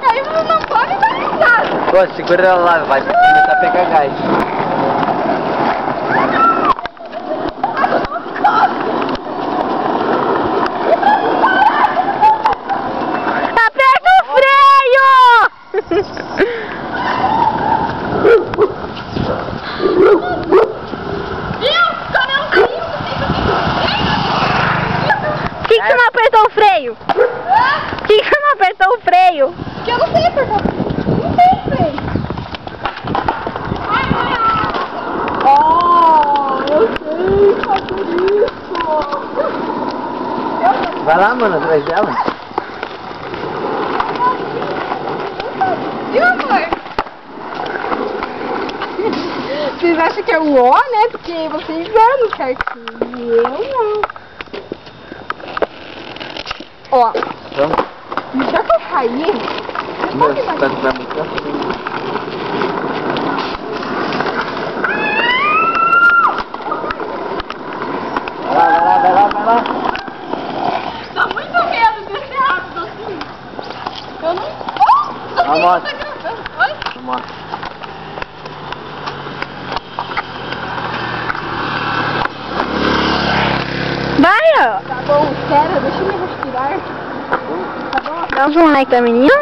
aí você não pode dar risada. Pô, segura ela lá, vai começar a pegar gás. Aperta o freio! Por que você não apertou o freio? Por que você não apertou o freio? Porque eu não sei apertar. Não tem freio. Eu sei fazer isso. Vai lá, mano, atrás dela. Viu, amor? Vocês acham que é o ó, né? Porque vocês andam certinho. E eu não. Ó. Pronto. Já que eu caí. Meu, tá muito Vai lá. Dá muito medo de descer rápido assim. Eu não. Oh! A moto. Tá gravando. Oi? Vamos. Vai, ó. Tá bom, espera, deixa eu me respirar. Tá bom? Dá um zoom like da menina.